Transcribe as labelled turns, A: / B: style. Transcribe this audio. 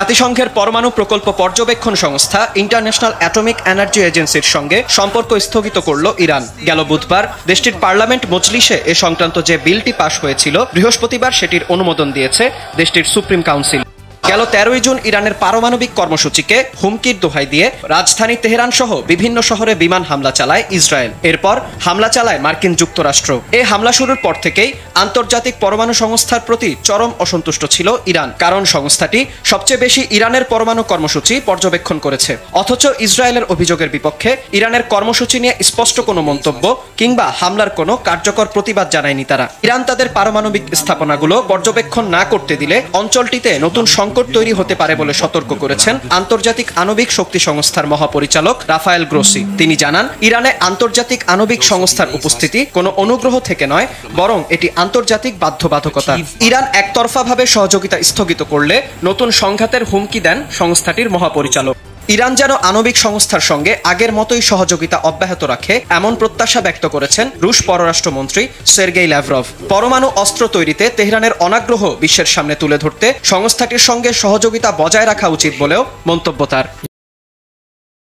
A: জাতিসংঘের পরমাণু প্রকল্প পর্যবেক্ষণ সংস্থা ইন্টারন্যাশনাল অ্যাটমিক এনার্জি এজেন্সির সঙ্গে সম্পর্ক স্থগিত করল ইরান। গেল বুধবার দেশটির পার্লামেন্ট মজলিসে এ সংক্রান্ত যে বিলটি পাশ হয়েছিল, বৃহস্পতিবার সেটির অনুমোদন দিয়েছে দেশটির সুপ্রিম কাউন্সিল। গেল 13 জুন ইরানের পারমাণবিক কর্মসূচিকে হুমকির দোহাই দিয়ে রাজধানী তেহরান সহ বিভিন্ন শহরে বিমান হামলা চালায় ইসরায়েল। এরপর হামলা চালায় মার্কিন যুক্তরাষ্ট্র। এই হামলা শুরুর পর থেকেই আন্তর্জাতিক পরমাণু সংস্থার প্রতি চরম অসন্তুষ্ট ছিল ইরান, কারণ সংস্থাটি সবচেয়ে বেশি ইরানের পরমাণু কর্মসূচি পর্যবেক্ষণ করেছে। অথচ ইসরায়েলের অভিযোগের বিপক্ষে ইরানের কর্মসূচি নিয়ে স্পষ্ট কোনো মন্তব্য কিংবা হামলার কোনো কার্যকর প্রতিবাদ জানায়নি তারা। ইরান তাদের পারমাণবিক স্থাপনাগুলো পর্যবেক্ষণ না করতে দিলে অঞ্চলটিতে নতুন সংকট তৈরি হতে পারে বলে সতর্ক করেছেন আন্তর্জাতিক আণবিক শক্তি সংস্থার মহাপরিচালক রাফায়েল গ্রোসি। তিনি জানান, ইরানে আন্তর্জাতিক আণবিক সংস্থার উপস্থিতি কোনো অনুগ্রহ থেকে নয়, বরং এটি আন্তর্জাতিক বাধ্যবাধকতা। ইরান একতরফাভাবে সহযোগিতা স্থগিত করলে নতুন সংঘাতের হুমকি দেন সংস্থাটির মহাপরিচালক। ইরান যেন আণবিক সংস্থার সঙ্গে আগের মতোই সহযোগিতা অব্যাহত রাখে, এমন প্রত্যাশা ব্যক্ত করেছেন রুশ পররাষ্ট্রমন্ত্রী সের্গেই ল্যাভরভ। পরমাণু অস্ত্র তৈরিতে তেহরানের অনাগ্রহ বিশ্বের সামনে তুলে ধরতে সংস্থাটির সঙ্গে সহযোগিতা বজায় রাখা উচিত বলেও মন্তব্য তার।